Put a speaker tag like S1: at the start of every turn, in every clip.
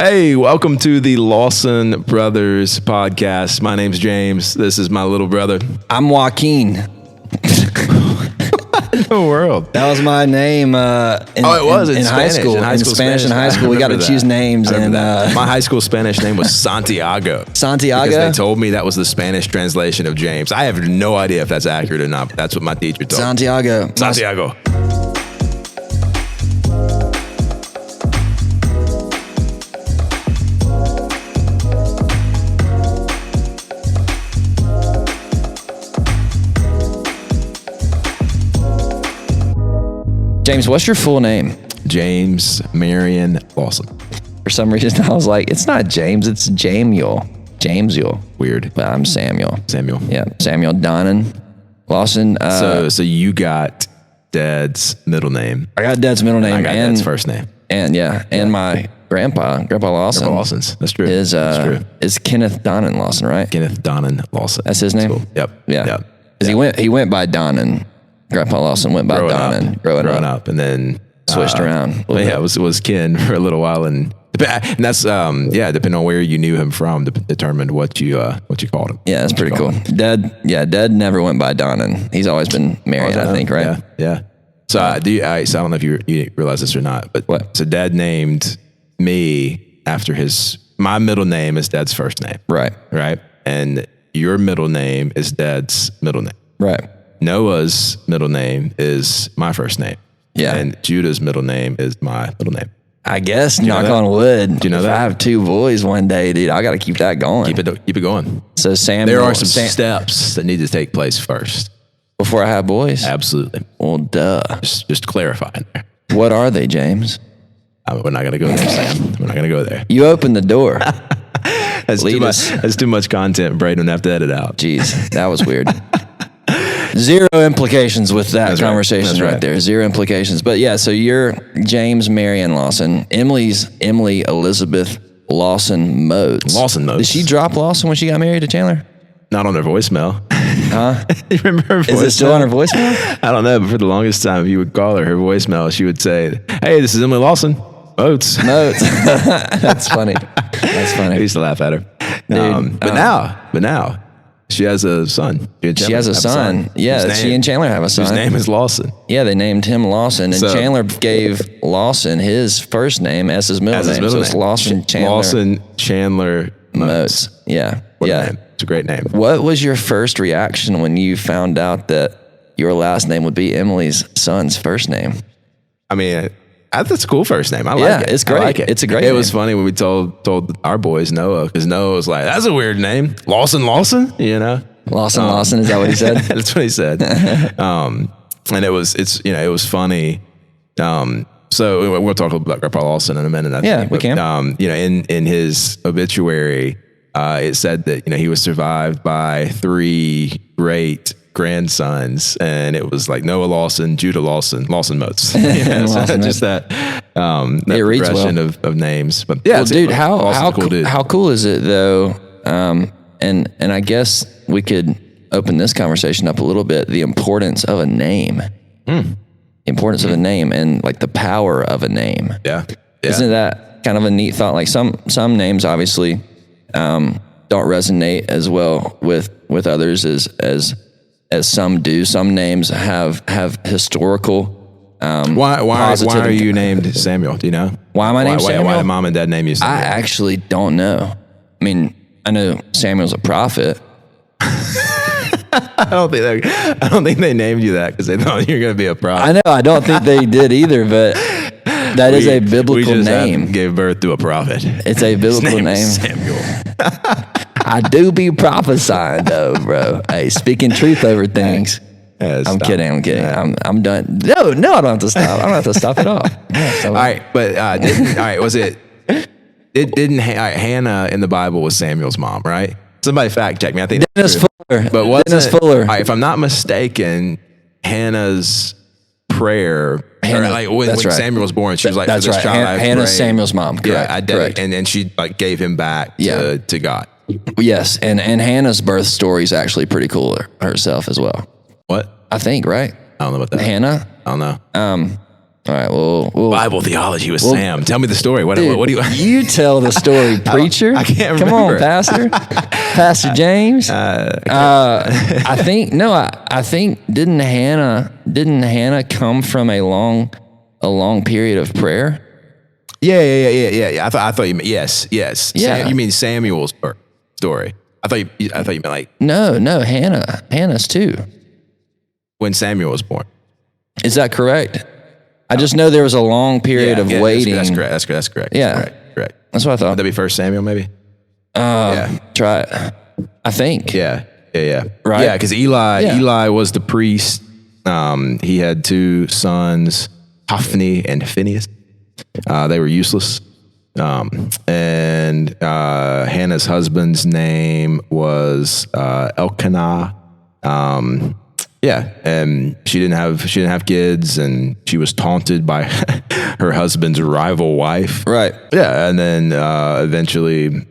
S1: Hey, welcome to the Lawson Brothers podcast. My name's James. This is my little brother.
S2: I'm Joaquin.
S1: In the world.
S2: That was my name. In high school. In Spanish in high school, we got to choose names. And
S1: my high school Spanish name was Santiago.
S2: Santiago?
S1: Because they told me that was the Spanish translation of James. I have no idea if that's accurate or not, but that's what my teacher told me. Santiago.
S2: James, what's your full name?
S1: James Marion Lawson.
S2: For some reason, I was like, it's not James, it's Jamuel. Jamesiel.
S1: Weird.
S2: But I'm Samuel.
S1: Yeah,
S2: Samuel Donnan Lawson.
S1: So you got Dad's middle name.
S2: I got Dad's middle name.
S1: I got Dad's first name.
S2: And my Grandpa Lawson.
S1: Grandpa Lawson's. That's true.
S2: Is Kenneth Donnan Lawson, right?
S1: Kenneth Donnan Lawson.
S2: That's his name?
S1: Cool. Yep.
S2: Yeah.
S1: Yep.
S2: Because he went by Donnan. Grandpa Lawson went by Donnan growing up,
S1: and then
S2: switched around.
S1: It was Ken for a little while, and that's depending on where you knew him from, determined what you called him. Yeah,
S2: that's pretty cool. Dad never went by Donnan. He's always been married, I think, right?
S1: Yeah. So I don't know if you realize this or not, but
S2: what?
S1: So Dad named me after my middle name is Dad's first name,
S2: right,
S1: and your middle name is Dad's middle name,
S2: right.
S1: Noah's middle name is my first name.
S2: Yeah.
S1: And Judah's middle name is my middle name.
S2: I guess, knock on wood.
S1: Do you know that?
S2: If I have two boys one day, dude, I got to keep that going.
S1: Keep it going.
S2: So Samuel.
S1: There are some steps that need to take place first.
S2: Before I have boys?
S1: Absolutely.
S2: Well, duh.
S1: Just clarifying there.
S2: What are they, James?
S1: We're not going to go there, Sam. We're not going to go there.
S2: You opened the door.
S1: That's too much content. Braden would have to edit out.
S2: Jeez, that was weird. Zero implications with that conversation right there. Zero implications. But yeah, so you're James Marion Lawson. Emily Elizabeth Lawson Motes.
S1: Lawson Motes.
S2: Did she drop Lawson when she got married to Chandler?
S1: Not on her voicemail.
S2: Huh?
S1: You remember her voicemail?
S2: Is it still on her voicemail?
S1: I don't know, but for the longest time, if you would call her voicemail, she would say, "Hey, this is Emily Lawson. Motes."
S2: That's funny. That's funny.
S1: I used to laugh at her. Dude, but now. She has a son.
S2: She has a son. Yeah, she and Chandler have a son.
S1: His name is Lawson.
S2: Yeah, they named him Lawson, and Chandler gave Lawson his first name as his middle name. So it's Lawson Chandler.
S1: Lawson Chandler Motes.
S2: Yeah.
S1: What a name. It's a great name.
S2: What was your first reaction when you found out that your last name would be Emily's son's first name?
S1: I mean, that's a cool first name. I like it.
S2: Yeah, it's great.
S1: I like it.
S2: It's a great name.
S1: It was funny when we told our boys Noah, because Noah was like, "That's a weird name, Lawson, you know."
S2: Lawson, is that what he said?
S1: That's what he said. And it was funny. So we'll talk about Grandpa Lawson in a minute.
S2: We can.
S1: In his obituary, it said that he was survived by 3 great grandsons, and it was like Noah Lawson, Judah Lawson, Lawson Motes. Just that progression of names. But yeah,
S2: dude, how cool is it though? And I guess we could open this conversation up a little bit. The importance of a name, the importance of a name, and like the power of a name.
S1: Yeah.
S2: Isn't that kind of a neat thought? Like some names obviously don't resonate as well with others as some do. Some names have historical.
S1: Why are you named Samuel? Do you know?
S2: Why am I named Samuel?
S1: Why did mom and dad name you Samuel?
S2: I actually don't know. I mean, I know Samuel's a prophet.
S1: I don't think they named you that because they thought you were going to be a prophet.
S2: I know. I don't think they did either, but that is a biblical name.
S1: Gave birth to a prophet.
S2: It's a biblical name.
S1: Samuel.
S2: I do be prophesying though, bro. Hey, speaking truth over things. I'm kidding. Yeah. I'm done. No, I don't have to stop. I don't have to stop at all.
S1: All right, but was it? Hannah in the Bible was Samuel's mom, right? Somebody fact check me. I think
S2: Dennis Fuller.
S1: But what's
S2: Dennis Fuller?
S1: All right, if I'm not mistaken, Hannah's prayer. When Samuel was born, she was like,
S2: "That's
S1: for this
S2: right."
S1: child,
S2: Hannah's Samuel's mom. Correct.
S1: Yeah, I did.
S2: Correct.
S1: And she gave him back to God.
S2: Yes, and Hannah's birth story is actually pretty cool herself as well.
S1: What?
S2: I think, right?
S1: I don't know about that.
S2: Hannah.
S1: I don't know.
S2: All right. Well,
S1: Bible theology with Sam. Tell me the story. What do you?
S2: You tell the story, preacher.
S1: I can't remember.
S2: Come on, Pastor. Pastor James. I think didn't Hannah come from a long period of prayer?
S1: Yeah. I thought you meant yes.
S2: Yeah.
S1: You mean Samuel's story? I thought you meant like
S2: No, Hannah's too.
S1: when Samuel was born.
S2: Is that correct? I just know there was a long period of waiting.
S1: That's correct. That's correct.
S2: Yeah.
S1: Correct.
S2: That's what I thought.
S1: Would that be 1 Samuel maybe?
S2: Try it. I think.
S1: Yeah.
S2: Right?
S1: Yeah, because Eli was the priest. He had 2 sons, Hophni and Phinehas. They were useless. And Hannah's husband's name was Elkanah. And she didn't have kids, and she was taunted by her husband's rival wife.
S2: Right.
S1: Yeah, and then eventually,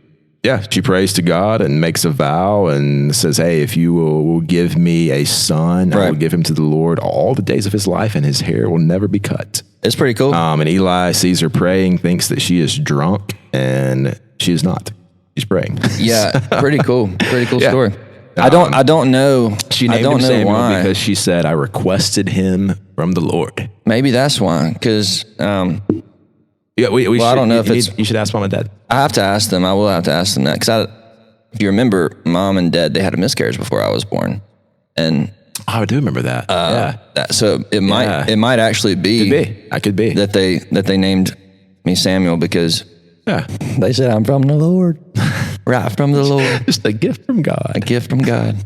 S1: she prays to God and makes a vow and says, "Hey, if you will give me a son, I will give him to the Lord all the days of his life, and his hair will never be cut."
S2: It's pretty cool.
S1: And Eli sees her praying, thinks that she is drunk, and she is not. She's praying.
S2: Yeah, pretty cool. Pretty cool story. I don't know.
S1: She named him Samuel because she said, "I requested him from the Lord."
S2: Maybe that's why. Because
S1: I don't know if you should ask mom and dad.
S2: I have to ask them. I will have to ask them that because if you remember, mom and dad, they had a miscarriage before I was born, and
S1: I do remember that.
S2: So it might actually be.
S1: Could be
S2: that they named me Samuel because they said I'm from the Lord. Right from the Lord.
S1: Just a gift from God.
S2: A gift from God.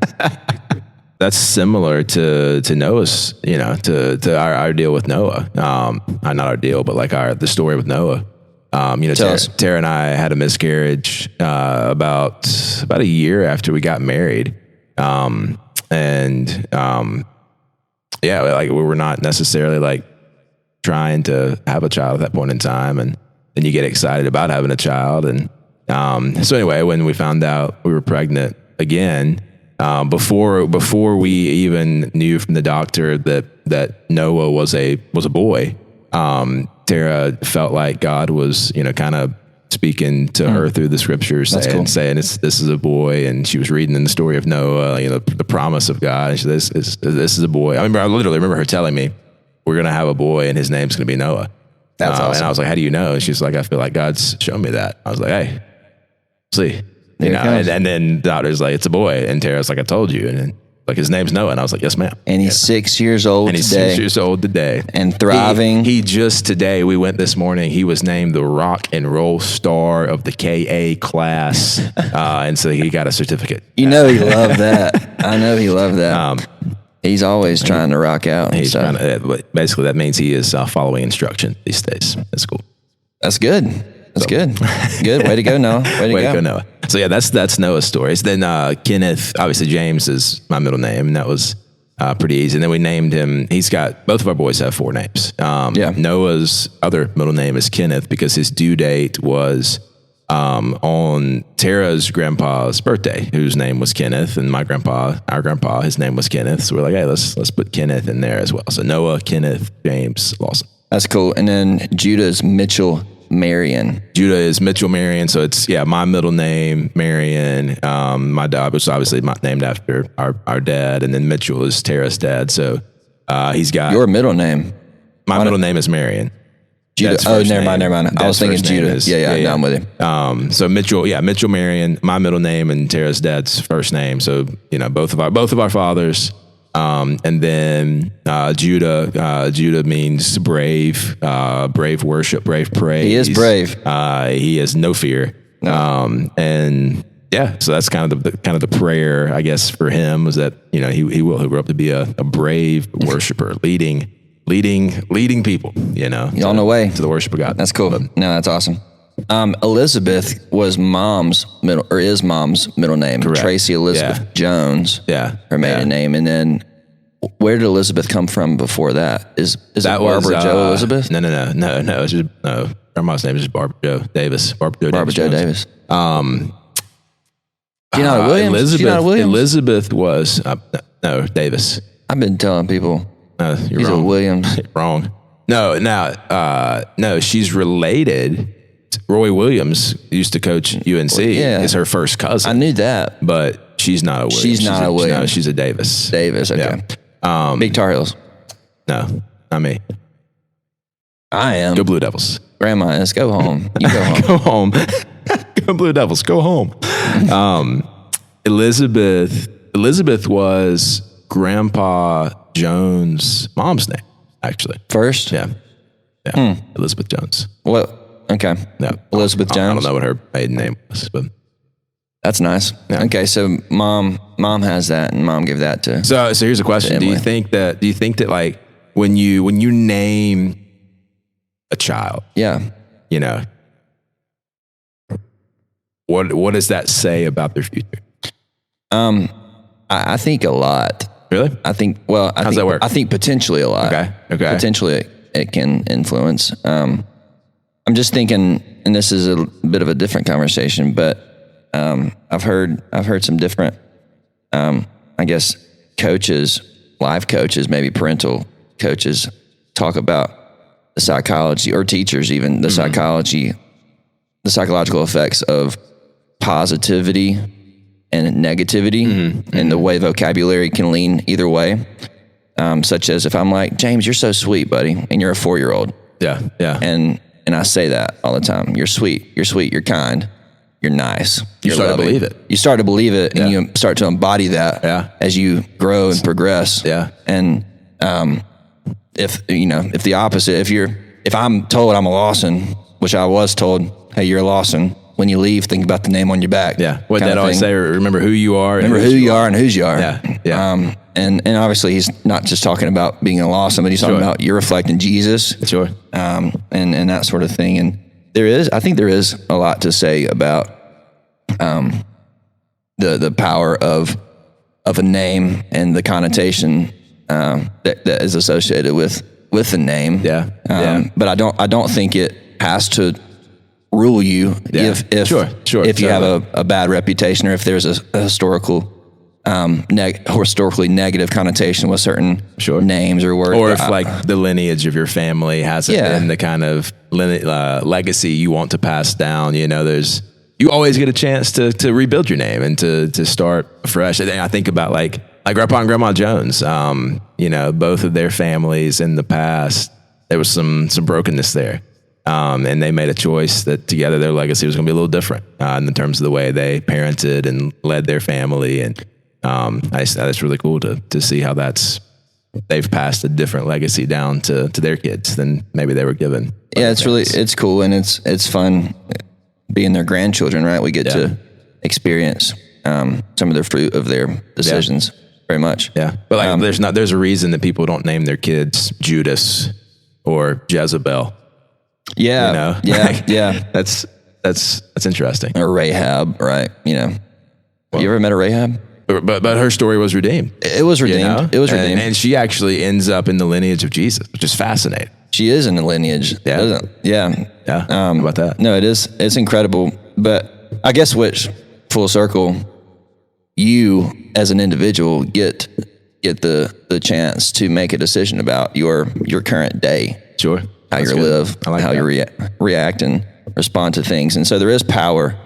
S1: That's similar to Noah's, to our deal with Noah. Not our deal, but like the story with Noah. Tara and I had a miscarriage about a year after we got married. We were not necessarily like trying to have a child at that point in time, and then you get excited about having a child. And so anyway, when we found out we were pregnant again, before we even knew from the doctor that Noah was a boy, Tara felt like God was kind of speaking to her through the scriptures, saying this is a boy, and she was reading in the story of Noah, the promise of God, and this is a boy. I literally remember her telling me, "We're gonna have a boy, and his name's gonna be Noah."
S2: That's awesome.
S1: And I was like, "How do you know?" And she's like, "I feel like God's shown me that." I was like, "Hey, see," and then the doctor's like, "It's a boy," and Tara's like, "I told you," and then like his name's Noah, and I was like, "Yes, ma'am."
S2: And he's 6 years old.
S1: And he's 6 years old today,
S2: and thriving.
S1: He just today we went this morning. He was named the rock and roll star of the KA class, and so he got a certificate.
S2: He loved that. I know he loved that. He's always trying to rock out.
S1: He's trying to, basically that means he is following instruction these days. That's cool.
S2: That's good. That's good. Good. Way to go, Noah. Way to go,
S1: Noah. So yeah, that's Noah's stories. Then Kenneth, obviously James is my middle name, and that was pretty easy. And then we named him. Both of our boys have 4 names. Noah's other middle name is Kenneth because his due date was on Tara's grandpa's birthday, whose name was Kenneth, and our grandpa, his name was Kenneth. So we're like, hey, let's put Kenneth in there as well. So Noah, Kenneth, James, Lawson.
S2: That's cool. And then Judah's Mitchell Marion.
S1: Judah is Mitchell Marion. So it's, my middle name, Marion. My dad was obviously named after our dad. And then Mitchell is Tara's dad. So he's got...
S2: Your middle name.
S1: My middle name is Marion.
S2: Judah. Never mind. I was thinking Judah. Yeah. I'm with you.
S1: So Mitchell Marion, my middle name, and Tara's dad's first name. So, both of our fathers. And then Judah means brave, brave worship, brave praise.
S2: He is brave.
S1: He has no fear.
S2: No.
S1: So that's kind of the prayer, I guess, for him, was that he'll grow up to be a brave worshiper, leading people,
S2: on the way
S1: to the worship of God.
S2: That's cool. That's awesome. Elizabeth was mom's middle name.
S1: Correct.
S2: Tracy Elizabeth Jones.
S1: Yeah.
S2: Her maiden name. And then where did Elizabeth come from before that? Is that Barbara Jo Elizabeth?
S1: No. It's just, grandma's name is just Barbara Jo Davis. Barbara Jo Davis.
S2: Williams?
S1: Elizabeth was, no, Davis.
S2: I've been telling people
S1: you're
S2: he's
S1: wrong.
S2: a Williams.
S1: Wrong. No, she's related. Roy Williams used to coach UNC. Is her first cousin.
S2: I knew that.
S1: But she's not a Williams.
S2: She's not a Williams.
S1: No, she's a Davis.
S2: Davis, okay.
S1: Yeah.
S2: Big Tar Heels.
S1: No, not me.
S2: I am.
S1: Go Blue Devils.
S2: Grandma, let's go home. You go home.
S1: Go home. Go Blue Devils. Go home. Elizabeth was Grandpa Jones' mom's name, actually.
S2: First?
S1: Yeah. Elizabeth Jones.
S2: What? Okay.
S1: No.
S2: Elizabeth Jones.
S1: I don't know what her maiden name was, but
S2: that's nice. Yeah. Okay, so mom has that, and mom gave that to.
S1: So here's a question: Do you think that like when you name a child, you know, what does that say about their future?
S2: I think a lot.
S1: Really?
S2: I think. Well,
S1: how does that work?
S2: I think potentially a lot.
S1: Okay.
S2: Potentially it can influence. I'm just thinking, and this is a bit of a different conversation, but I've heard some different, I guess, coaches, life coaches, maybe parental coaches, talk about the psychology, or teachers even, the psychological effects of positivity and negativity, and the way vocabulary can lean either way. Such as if I'm like, James, you're so sweet, buddy, and you're a 4-year-old.
S1: Yeah.
S2: And I say that all the time. You're sweet, you're kind, you're nice.
S1: You start to believe it.
S2: You start to believe it, and you start to embody that as you grow and progress.
S1: Yeah.
S2: And if the opposite, if I'm told I'm a Lawson, which I was told, hey, you're a Lawson. When you leave, think about the name on your back.
S1: Yeah. What did that always say? Remember who you are.
S2: Remember who you are and whose you are.
S1: Yeah.
S2: And obviously he's not just talking about being a Lawson, but he's talking about you're reflecting Jesus.
S1: Sure.
S2: And that sort of thing. And I think there is a lot to say about the power of a name and the connotation that is associated with the name.
S1: Yeah.
S2: But I don't think it has to rule you if you have a bad reputation, or if there's a historically negative connotation with certain names or words,
S1: or if like the lineage of your family hasn't been the kind of legacy you want to pass down. You always get a chance to rebuild your name and to start fresh. And I think about like Grandpa and Grandma Jones. Both of their families in the past, there was some brokenness there. And they made a choice that together their legacy was going to be a little different in terms of the way they parented and led their family. And that's really cool to see how they've passed a different legacy down to their kids than maybe they were given.
S2: Yeah, it's cool, and it's fun being their grandchildren, right? We get to experience some of the fruit of their decisions very much.
S1: Yeah, but there's a reason that people don't name their kids Judas or Jezebel.
S2: Yeah,
S1: That's interesting.
S2: Or Rahab, right? Have you ever met a Rahab?
S1: But her story was redeemed.
S2: It was redeemed. It was redeemed,
S1: and she actually ends up in the lineage of Jesus, which is fascinating.
S2: She is in the lineage.
S1: Yeah. How about that?
S2: No, it is. It's incredible. But I guess full circle, you as an individual get the chance to make a decision about your current day.
S1: Sure.
S2: How you live, how you react and respond to things. And so there is power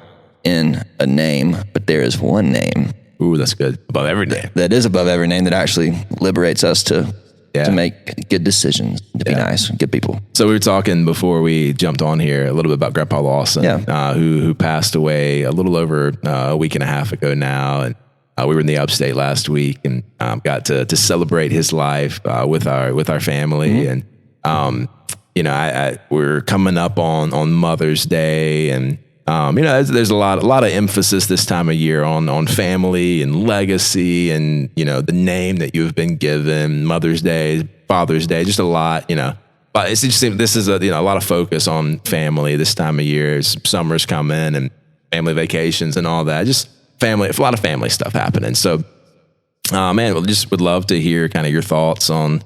S2: in a name, but there is one name.
S1: Ooh, that's good. Above every name.
S2: That is above every name, that actually liberates us to make good decisions, to be nice, good people.
S1: So we were talking before we jumped on here a little bit about Grandpa Lawson, who passed away a little over a week and a half ago now. And we were in the upstate last week and got to celebrate his life with our family. And we're coming up on Mother's Day, and there's a lot of emphasis this time of year on family and legacy, and the name that you've been given. Mother's Day, Father's Day, just a lot. But it's interesting. This is a lot of focus on family this time of year. As summer's coming and family vacations and all that. Just family, a lot of family stuff happening. So, just would love to hear kind of your thoughts on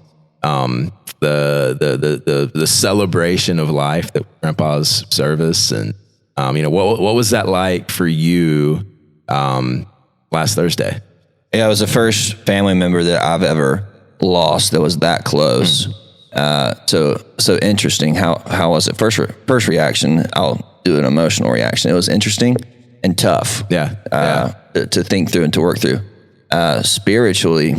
S1: the celebration of life, that Grandpa's service, and what was that like for you last Thursday?
S2: Yeah, it was the first family member that I've ever lost that was that close. So interesting. How was it? First reaction, I'll do an emotional reaction. It was interesting and tough. To think through and to work through. Spiritually,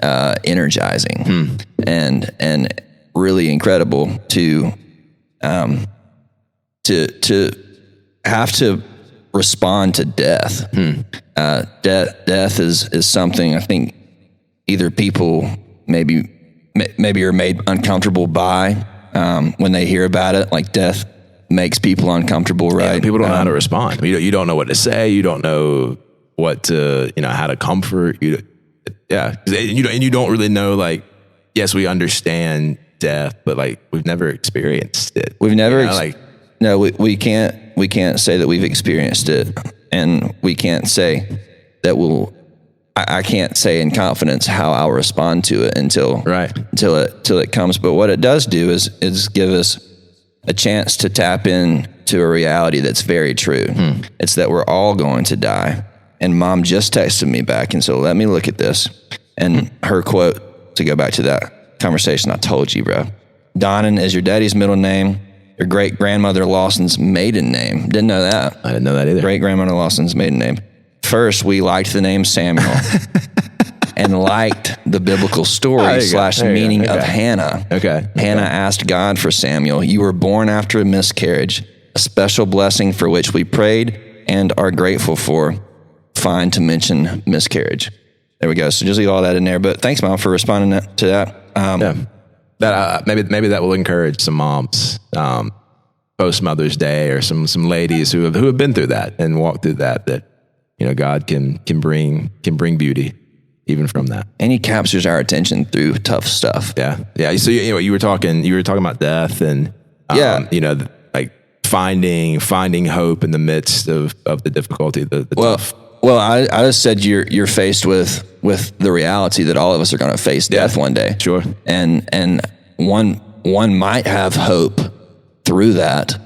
S2: energizing and really incredible to have to respond to death. Death is something I think either people maybe are made uncomfortable by when they hear about it. Like death makes people uncomfortable, right?
S1: Yeah, people don't know how to respond. You don't know what to say. You don't know what to, how to comfort. And you don't really know. Like, yes, we understand death, but like we've never experienced it.
S2: We've never no, we can't say that we've experienced it, and we can't say that I can't say in confidence how I'll respond to it until it comes. But what it does do is give us a chance to tap into a reality that's very true. It's that we're all going to die. And Mom just texted me back, and so let me look at this. And her quote, to go back to that conversation I told you, bro. Donnan is your daddy's middle name. Your great-grandmother Lawson's maiden name. Didn't know that.
S1: I didn't know that either.
S2: Great-grandmother Lawson's maiden name. First, we liked the name Samuel and liked the biblical story / meaning of Hannah. Hannah asked God for Samuel. You were born after a miscarriage, a special blessing for which we prayed and are grateful for. Fine to mention miscarriage. There we go. So just leave all that in there. But thanks, Mom, for responding to that.
S1: Maybe that will encourage some moms post Mother's Day, or some ladies who have been through that and walked through that God can bring beauty even from that. And
S2: He captures our attention through tough stuff.
S1: Yeah. So you were talking about death and like finding hope in the midst of the difficulty, the tough.
S2: Well, I just said you're faced with the reality that all of us are going to face death one day.
S1: Sure.
S2: And one might have hope through that,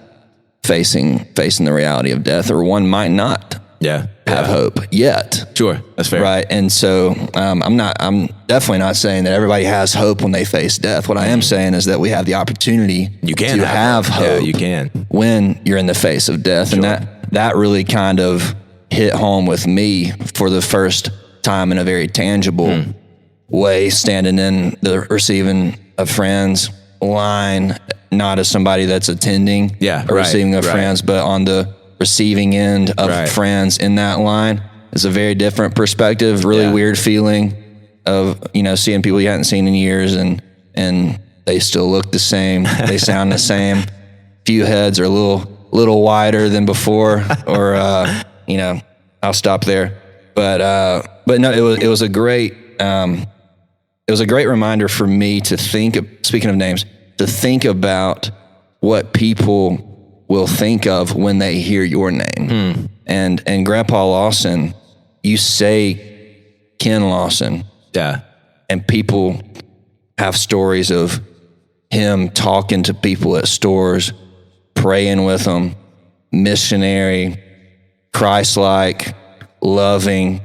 S2: facing the reality of death, or one might not have hope yet.
S1: Sure. That's fair.
S2: Right. And so I'm definitely not saying that everybody has hope when they face death. What I am saying is that we have the opportunity to have hope.
S1: Yeah, you can.
S2: When you're in the face of death. Sure. And that really kind of hit home with me for the first time in a very tangible way, standing in the receiving a friend's line, not as somebody that's attending receiving of friends, but on the receiving end of friends in that line. It's a very different perspective, really weird feeling of, seeing people you hadn't seen in years and they still look the same. They sound the same. Few heads are a little wider than before, or, I'll stop there. But no, it was a great reminder for me to think of, speaking of names, to think about what people will think of when they hear your name. And Grandpa Lawson, you say Ken Lawson.
S1: Yeah.
S2: And people have stories of him talking to people at stores, praying with them, missionary, Christ-like, loving,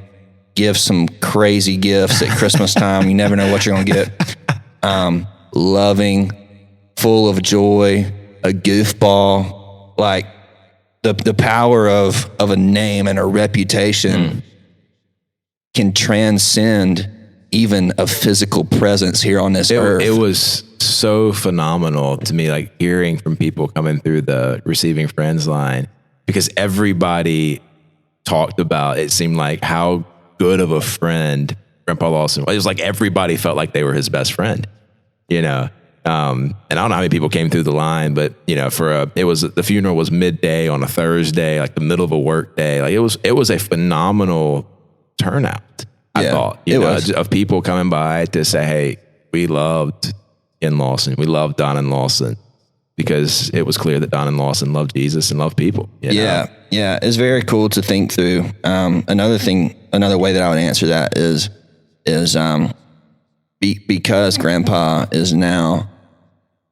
S2: give some crazy gifts at Christmas time. You never know what you're going to get. Loving, full of joy, a goofball. Like the power of a name and a reputation can transcend even a physical presence here on this earth.
S1: It was so phenomenal to me, like hearing from people coming through the receiving friends line, because everybody talked about, it seemed like, how good of a friend Grandpa Lawson was. It was like everybody felt like they were his best friend, and I don't know how many people came through the line, but the funeral was midday on a Thursday, like the middle of a work day. Like it was a phenomenal turnout. I thought, of people coming by to say, hey, we loved Ken Lawson. We loved Don and Lawson, because it was clear that Don and Lawson loved Jesus and loved people.
S2: Yeah. It's very cool to think through. Another way that I would answer that is because Grandpa is now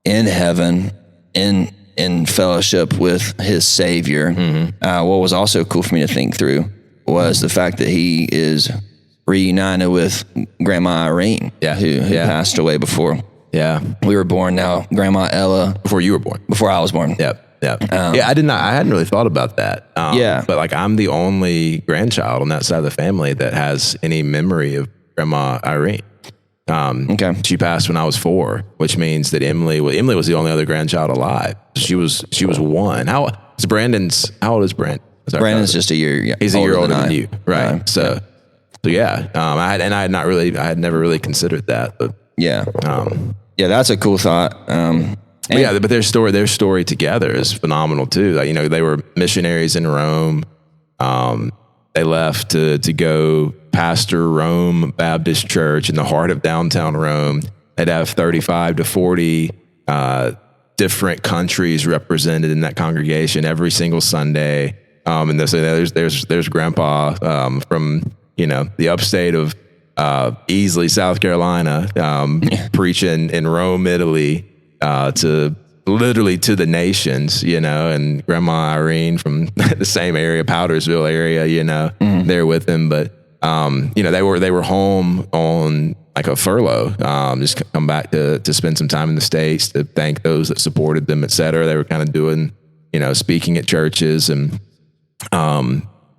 S2: in heaven, in fellowship with his Savior. What was also cool for me to think through was the fact that he is reunited with Grandma Irene, who passed away before
S1: Yeah.
S2: We were born now. Grandma Ella.
S1: Before you were born.
S2: Before I was born.
S1: Yep. I hadn't really thought about that. But like I'm the only grandchild on that side of the family that has any memory of Grandma Irene.
S2: Okay.
S1: She passed when I was 4, which means that Emily was the only other grandchild alive. She was one. How old is Brandon?
S2: Brandon's just a year.
S1: He's a year older than you, right? So yeah. I had never really considered that, but
S2: yeah. That's a cool thought.
S1: But their story together is phenomenal too. Like, they were missionaries in Rome. They left to go pastor Rome Baptist Church in the heart of downtown Rome. They'd have 35 to 40 different countries represented in that congregation every single Sunday. And there's Grandpa from the upstate of Easley, South Carolina, preaching in Rome, Italy. To literally to the nations, and Grandma Irene from the same area, Powdersville area, there with him. But, they were home on like a furlough, just come back to spend some time in the States to thank those that supported them, et cetera. They were kind of doing, speaking at churches, and,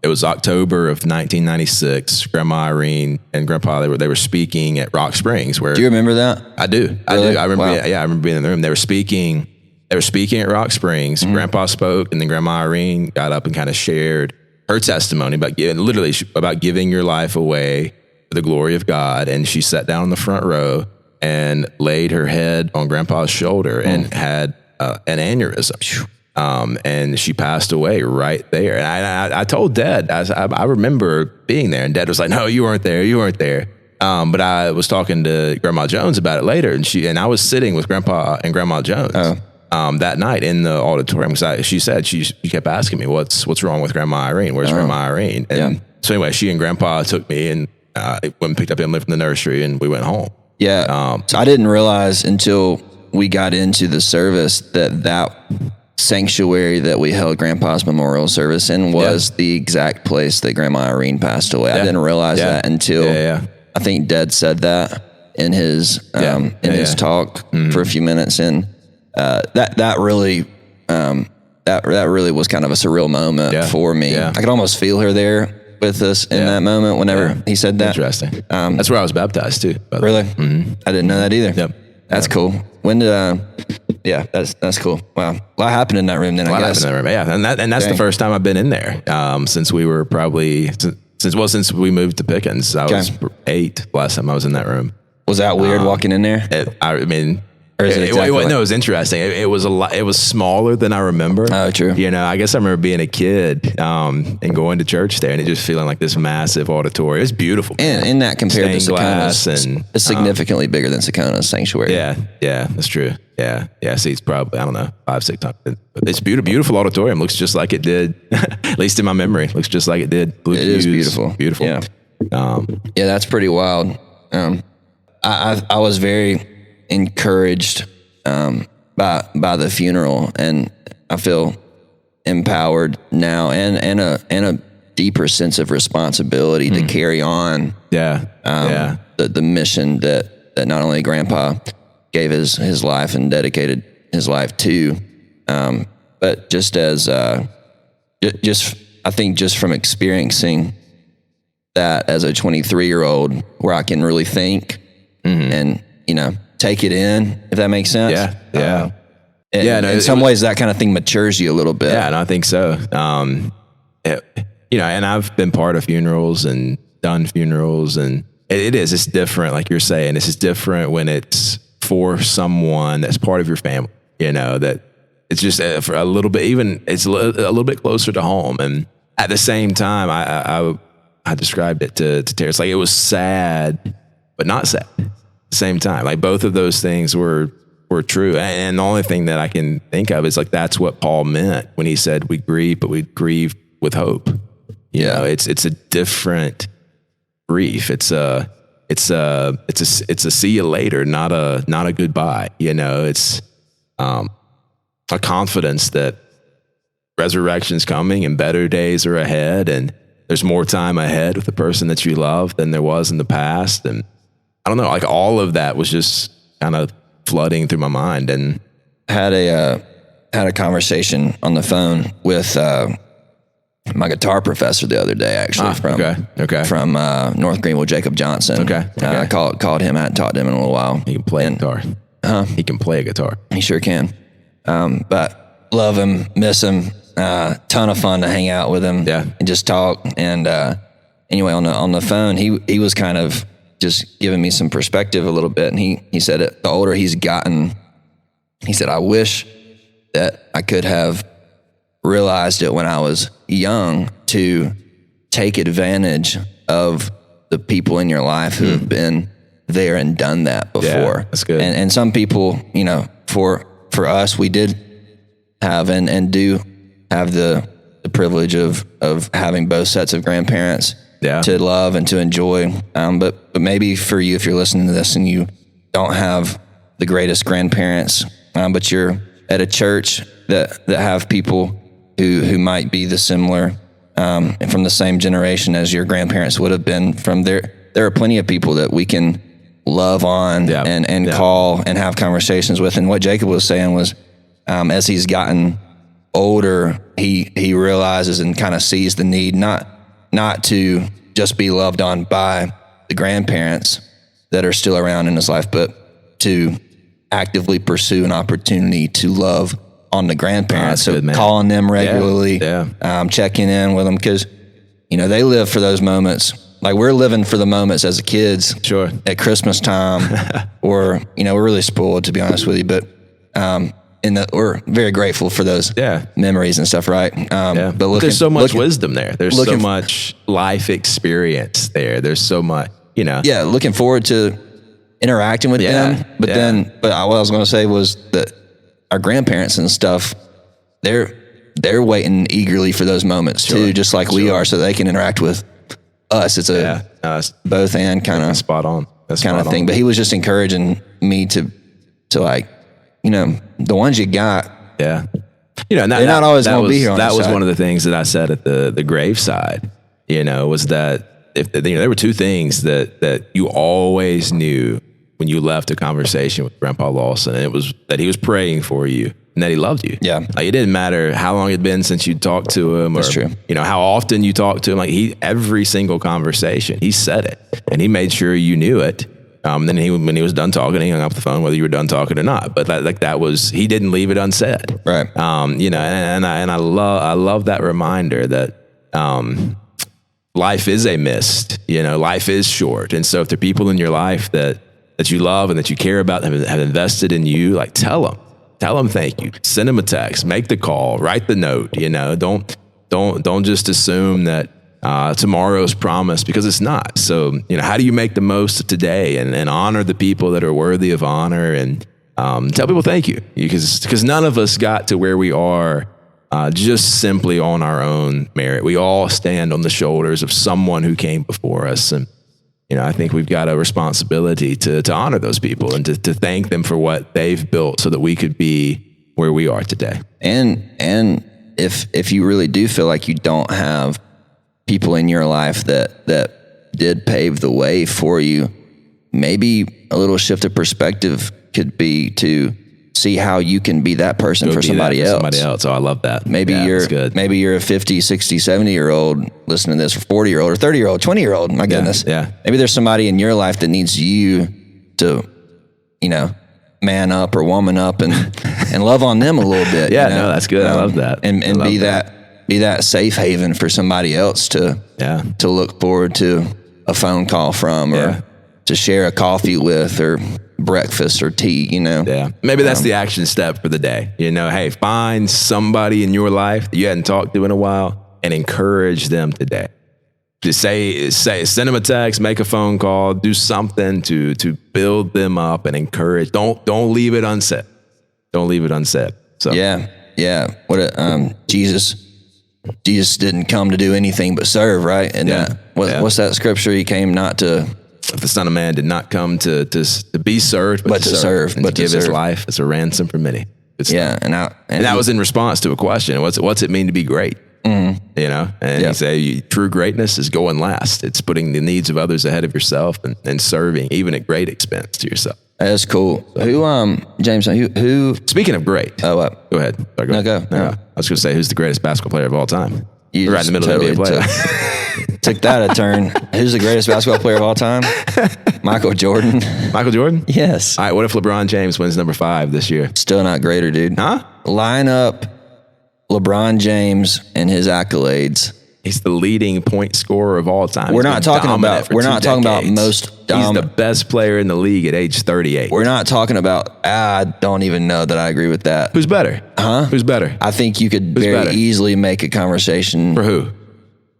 S1: it was October of 1996. Grandma Irene and Grandpa, they were speaking at Rock Springs. Where
S2: do you remember that?
S1: I do.
S2: Really?
S1: I remember.
S2: Wow.
S1: I remember being in the room. They were speaking at Rock Springs. Mm-hmm. Grandpa spoke, and then Grandma Irene got up and kind of shared her testimony about giving your life away for the glory of God. And she sat down in the front row and laid her head on Grandpa's shoulder and had an aneurysm. And she passed away right there. And I told Dad, I remember being there, and Dad was like, "No, you weren't there. But I was talking to Grandma Jones about it later, and I was sitting with Grandpa and Grandma Jones that night in the auditorium. She said she kept asking me, "What's wrong with Grandma Irene? Where's Grandma Irene?" And so anyway, she and Grandpa took me and went and picked up Emily from the nursery, and we went home.
S2: Yeah. So I didn't realize until we got into the service that sanctuary that we held Grandpa's memorial service in was the exact place that Grandma Irene passed away. I didn't realize that until I think Dad said that in his his talk for a few minutes, and that really was kind of a surreal moment for me. I could almost feel her there with us in that moment whenever he said that.
S1: Interesting. That's where I was baptized too.
S2: Really? Mm-hmm. I didn't know that either.
S1: Yep.
S2: That's cool. When did that's cool. Wow. A lot happened in that room then, I guess.
S1: Happened in that room. Yeah. And that's the first time I've been in there since we were probably since we moved to Pickens. I was 8 last time I was in that room.
S2: Was that weird walking in there?
S1: It was interesting. It was a lot. It was smaller than I remember.
S2: Oh, true.
S1: I guess I remember being a kid and going to church there, and it just feeling like this massive auditorium. It's beautiful.
S2: And in that compared to Sakona's, it's significantly bigger than Sakona's sanctuary.
S1: Yeah, that's true. Yeah. Seats probably, I don't know, 500-600. But it's beautiful auditorium. Looks just like it did, at least in my memory. Looks just like it did.
S2: Blue It is beautiful.
S1: Yeah.
S2: That's pretty wild. I was very encouraged by the funeral, and I feel empowered now and a deeper sense of responsibility to carry on the mission that not only Grandpa gave his life and dedicated his life to, but just as I think just from experiencing that as a 23-year-old, where I can really think and take it in, if that makes sense. In some ways, that kind of thing matures you a little bit.
S1: Yeah, and I think so. And I've been part of funerals and done funerals, and it's different, like you're saying. It's just different when it's for someone that's part of your family. That it's just for a little bit, even it's a little bit closer to home. And at the same time, I described it to Terry. It's like it was sad, but not sad. The same time, like both of those things were true, and the only thing that I can think of is like that's what Paul meant when he said we grieve, but we grieve with hope. It's a different grief. It's a see you later, not a goodbye. It's a confidence that resurrection's coming and better days are ahead, and there's more time ahead with the person that you love than there was in the past. And I don't know, like all of that was just kind of flooding through my mind. And
S2: had a conversation on the phone with my guitar professor the other day, actually, from North Greenville, Jacob Johnson. I called him. I hadn't talked to him in a little while.
S1: He can play a guitar. He can play a guitar.
S2: He sure can. But love him, miss him. Ton of fun to hang out with him.
S1: Yeah.
S2: And just talk. And anyway, on the phone, he was kind of just giving me some perspective a little bit. And he said the older he's gotten, he said, I wish that I could have realized it when I was young to take advantage of the people in your life who have been there and done that before.
S1: Yeah, that's good.
S2: And some people, for us, we did have and do have the privilege of having both sets of grandparents to love and to enjoy. But maybe for you, if you're listening to this and you don't have the greatest grandparents, but you're at a church that have people who might be the similar and from the same generation as your grandparents would have been from there are plenty of people that we can love on and call and have conversations with. And what Jacob was saying was, as he's gotten older, he realizes and kind of sees the need not to just be loved on by the grandparents that are still around in his life, but to actively pursue an opportunity to love on the grandparents. So good, calling them regularly, checking in with them, because they live for those moments. Like we're living for the moments as kids,
S1: sure,
S2: at Christmas time, or we're really spoiled, to be honest with you. But we're very grateful for those memories and stuff, right? But
S1: there's so much wisdom there. There's so much life experience there. There's so much,
S2: Yeah, looking forward to interacting with them. But what I was going to say was that our grandparents and stuff, they're waiting eagerly for those moments too, just like we are, so they can interact with us. It's a both and kind of
S1: spot on. That's
S2: kind of thing. But he was just encouraging me to like, the ones you got.
S1: Yeah. And
S2: they're not always going to be here on
S1: that was
S2: side.
S1: one of the things that I said at the graveside, was that if there were two things that you always knew when you left a conversation with Grandpa Lawson, and it was that he was praying for you and that he loved you.
S2: Yeah.
S1: Like it didn't matter how long it'd been since you talked to him, or,
S2: That's true.
S1: How often you talked to him. Like every single conversation, he said it, and he made sure you knew it. Then when he was done talking, he hung up the phone, whether you were done talking or not. But he didn't leave it unsaid.
S2: Right.
S1: And I love that reminder that, life is a mist, life is short. And so if there are people in your life that you love and that you care about, and have invested in you, like tell them thank you, send them a text, make the call, write the note, don't just assume that tomorrow's promised, because it's not. So, how do you make the most of today and honor the people that are worthy of honor, and tell people thank you, because none of us got to where we are just simply on our own merit. We all stand on the shoulders of someone who came before us. And, I think we've got a responsibility to honor those people and to thank them for what they've built so that we could be where we are today.
S2: And if you really do feel like you don't have people in your life that did pave the way for you, maybe a little shift of perspective could be to see how you can be that person for somebody else.
S1: Oh, I love that.
S2: Maybe you're a 50, 60, 70-year-old listening to this, or 40-year-old, or 30-year-old, 20-year-old. My goodness.
S1: Yeah.
S2: Maybe there's somebody in your life that needs you to, man up or woman up and love on them a little bit.
S1: Yeah, no, that's good. I love that.
S2: And be that safe haven for somebody else to look forward to a phone call from, or to share a coffee with, or breakfast or tea,
S1: Yeah. Maybe that's the action step for the day. Hey, find somebody in your life that you hadn't talked to in a while and encourage them today. Just send them a text, make a phone call, do something to build them up and encourage. Don't leave it unsaid. Don't leave it unsaid. So
S2: yeah. Jesus didn't come to do anything but serve, right? And what's that scripture? He came not to.
S1: The Son of Man did not come to be served, but to serve, and to give his life as a ransom for many.
S2: Yeah, and
S1: that was in response to a question: What's it mean to be great? Mm-hmm. And he said, true greatness is going last. It's putting the needs of others ahead of yourself and serving, even at great expense to yourself.
S2: That's cool. Who, James, who?
S1: Speaking of great.
S2: Oh, what?
S1: Go ahead. Sorry,
S2: No, go. No.
S1: I was going to say, who's the greatest basketball player of all time?
S2: You
S1: right in the middle of the NBA playoff.
S2: Took that a turn. Who's the greatest basketball player of all time? Michael Jordan.
S1: Michael Jordan?
S2: Yes.
S1: All right, what if LeBron James wins number 5 this year?
S2: Still not greater, dude.
S1: Huh?
S2: Line up LeBron James and his accolades.
S1: He's the leading point scorer of all time.
S2: We're not talking about most
S1: He's the best player in the league at age 38.
S2: We're not talking about, I don't even know that I agree with that.
S1: Who's better?
S2: Huh?
S1: Who's better?
S2: I think you could easily make a conversation.
S1: For who?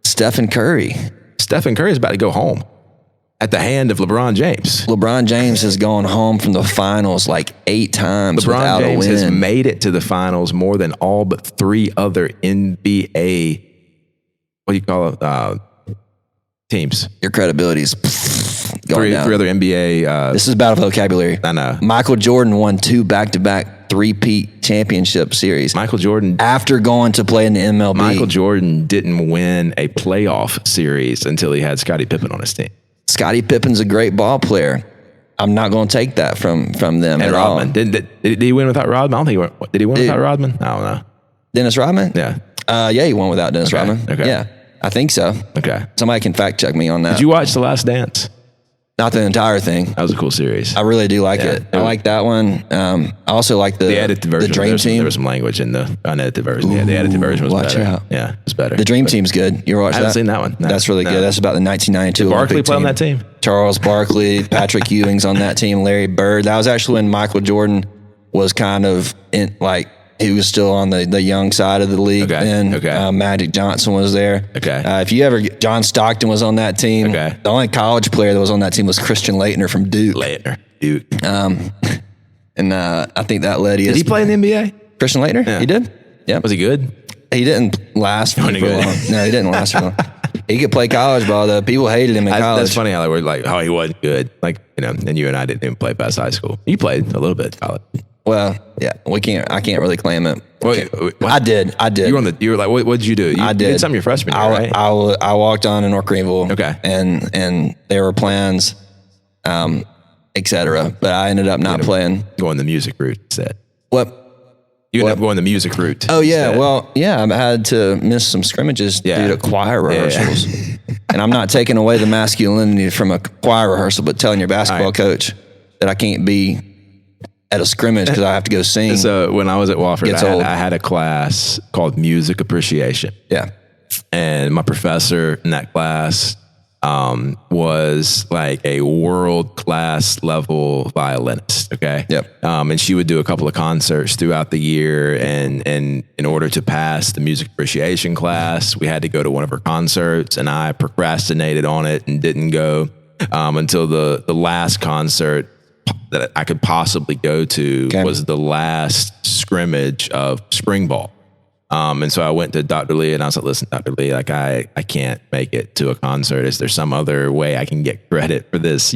S2: Stephen Curry.
S1: Stephen Curry is about to go home at the hand of LeBron James.
S2: LeBron James has gone home from the finals like 8 times without
S1: LeBron James
S2: a win.
S1: has made it to the finals more than all but 3 other NBA, what do you call it, teams.
S2: Your credibility is going down.
S1: 3 other NBA.
S2: This is about vocabulary.
S1: I know.
S2: Michael Jordan won 2 back-to-back 3-peat championship series.
S1: Michael Jordan,
S2: after going to play in the MLB.
S1: Michael Jordan didn't win a playoff series until he had Scottie Pippen on his team.
S2: Scottie Pippen's a great ball player. I'm not going to take that from them
S1: and
S2: at
S1: Rodman.
S2: all.
S1: Did he win without Rodman? I don't think he won. Did he win without Rodman? I don't know.
S2: Dennis Rodman?
S1: Yeah.
S2: Yeah, he won without Dennis Rodman.
S1: Okay.
S2: Yeah, I think so.
S1: Okay.
S2: Somebody can fact check me on that.
S1: Did you watch The Last Dance?
S2: Not the entire thing.
S1: That was a cool series.
S2: I really do like it. I like that one. I also like the
S1: edited version.
S2: The Dream Team.
S1: There was some language in the unedited version. Yeah, the edited version was better.
S2: Out.
S1: Yeah, it was better.
S2: The Dream Team's good. You ever watched that?
S1: I haven't seen that one. No,
S2: That's really good. That's about the 1992
S1: Did Barkley
S2: Olympic
S1: play
S2: team.
S1: on that team?
S2: Charles Barkley, Patrick Ewing's on that team, Larry Bird. That was actually when Michael Jordan was kind of in, like, he was still on the young side of the league.
S1: Okay.
S2: And Magic Johnson was there.
S1: Okay.
S2: If you ever, John Stockton was on that team.
S1: Okay.
S2: The only college player that was on that team was Christian Laettner from Duke.
S1: Duke.
S2: And I think that led you.
S1: Did he play in the NBA?
S2: Christian Laettner?
S1: Yeah.
S2: He did. Yeah.
S1: Was he good?
S2: He didn't last for long.
S1: good.
S2: No, he didn't last for long. He could play college ball though. People hated him in college.
S1: That's funny how they were like, oh, he wasn't good. Like, and you and I didn't even play past high school. You played a little bit in college.
S2: Well, yeah, I can't really claim it.
S1: Wait,
S2: I did.
S1: You were like, what did you do?
S2: I did.
S1: You did something your freshman year, right?
S2: I walked on in North Greenville.
S1: Okay.
S2: And there were plans, et cetera, but I ended up not playing.
S1: Going the music route instead.
S2: What?
S1: You ended up going the music route.
S2: Oh yeah, instead. Well, yeah, I had to miss some scrimmages due to choir rehearsals. Yeah. And I'm not taking away the masculinity from a choir rehearsal, but telling your basketball coach that I can't be at a scrimmage because I have to go sing.
S1: So when I was at Wofford, I had a class called Music Appreciation.
S2: Yeah.
S1: And my professor in that class was like a world-class level violinist, okay?
S2: Yep.
S1: And she would do a couple of concerts throughout the year, and in order to pass the music appreciation class, we had to go to one of her concerts, and I procrastinated on it and didn't go until the last concert that I could possibly go to was the last scrimmage of spring ball. And so I went to Dr. Lee and I was like, listen, Dr. Lee, like I can't make it to a concert. Is there some other way I can get credit for this,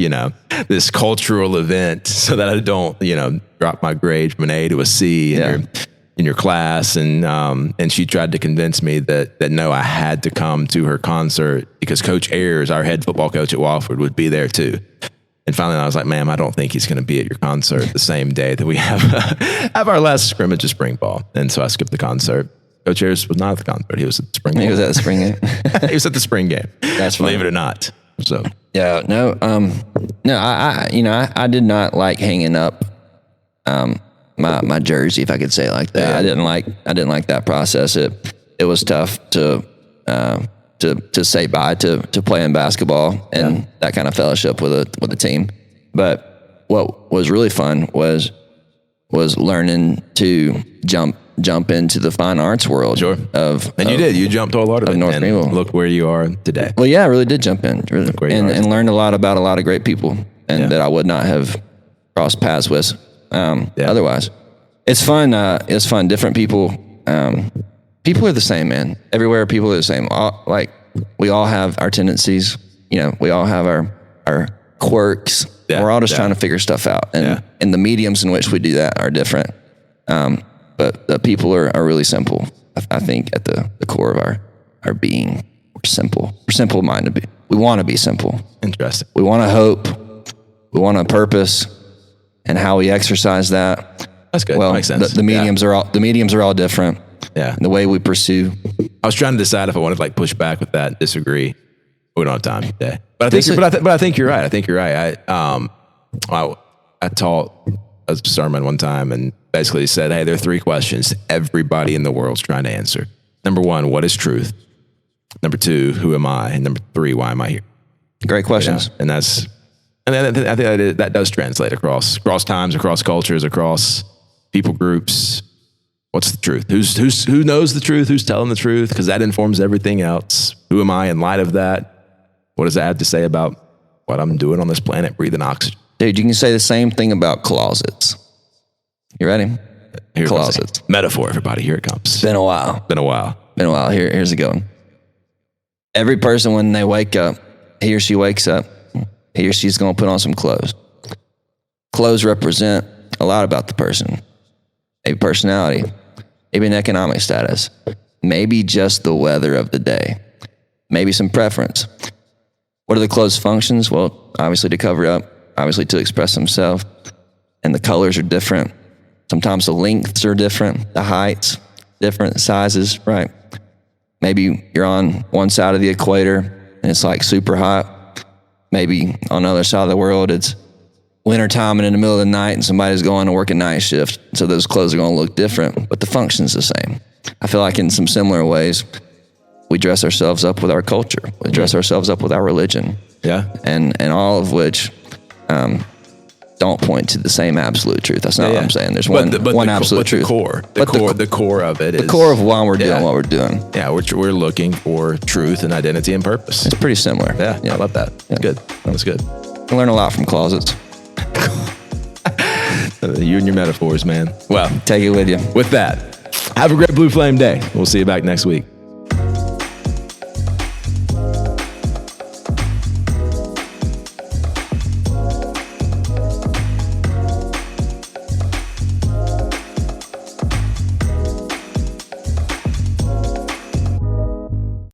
S1: this cultural event so that I don't, drop my grade from an A to a C in your class? And she tried to convince me that no, I had to come to her concert because Coach Ayers, our head football coach at Wofford, would be there too. And finally, I was like, ma'am, I don't think he's going to be at your concert the same day that we have our last scrimmage of spring ball. And so I skipped the concert. Coach Ayers was not at the concert. He was at the spring game.
S2: He was at the spring game.
S1: He was at the spring game.
S2: That's funny.
S1: Believe it or not. So
S2: yeah, I did not like hanging up my jersey, if I could say it like that. Yeah. I didn't like that process. It was tough to say bye to playing basketball and that kind of fellowship with a team. But what was really fun was learning to jump into the fine arts world.
S1: Sure. You jumped to a lot of
S2: North Greenville.
S1: Look where you are today.
S2: Well, yeah, I really did jump in and learned a lot about a lot of great people and that I would not have crossed paths with otherwise. It's fun. It's fun. Different people. People are the same, man. Everywhere, people are the same. We all have our tendencies. We all have our quirks. Yeah, we're all just trying to figure stuff out, and the mediums in which we do that are different. But the people are really simple. I think at the core of our being, we're simple. We're simple-minded. We want to be simple.
S1: Interesting.
S2: We want to hope. We want a purpose. and how we exercise that.
S1: That's good.
S2: Well,
S1: That makes sense.
S2: The mediums are all different.
S1: Yeah.
S2: The way we pursue.
S1: I was trying to decide if I wanted to like push back with that and disagree. We don't have time today. But I think you're right. I think you're right. I taught a sermon one time and basically said, hey, there are 3 questions everybody in the world's trying to answer. Number 1, what is truth? Number 2, who am I? And number 3, why am I here?
S2: Great questions.
S1: And I think that does translate across times, across cultures, across people groups. What's the truth? Who knows the truth? Who's telling the truth? Because that informs everything else. Who am I in light of that? What does that have to say about what I'm doing on this planet, breathing oxygen?
S2: Dude, you can say the same thing about closets. You ready?
S1: Here
S2: Closets.
S1: Metaphor, everybody. Here it comes.
S2: Been a while.
S1: Been a while.
S2: Here's it going. Every person, when they wake up, he or she wakes up, he or she's going to put on some clothes. Clothes represent a lot about the person. Maybe personality, maybe an economic status, maybe just the weather of the day, maybe some preference. What are the clothes' functions? Well, obviously to cover up, obviously to express themselves, and the colors are different. Sometimes the lengths are different, the heights, different sizes, right? Maybe you're on one side of the equator and it's like super hot. Maybe on the other side of the world, it's wintertime and in the middle of the night and somebody's going to work a night shift. So those clothes are going to look different, but the function's the same. I feel like in some similar ways, we dress ourselves up with our culture. We dress ourselves up with our religion.
S1: Yeah.
S2: And all of which don't point to the same absolute truth. That's not what I'm saying. There's one absolute truth.
S1: The core of it is
S2: the core of why we're doing what we're doing.
S1: Yeah, we're looking for truth and identity and purpose.
S2: It's pretty similar.
S1: Yeah, I love that.
S2: Yeah.
S1: Good. That's good.
S2: I learn a lot from closets.
S1: You and your metaphors, man. Well,
S2: take it with you.
S1: With that, have a great Blue Flame day. We'll see you back next week.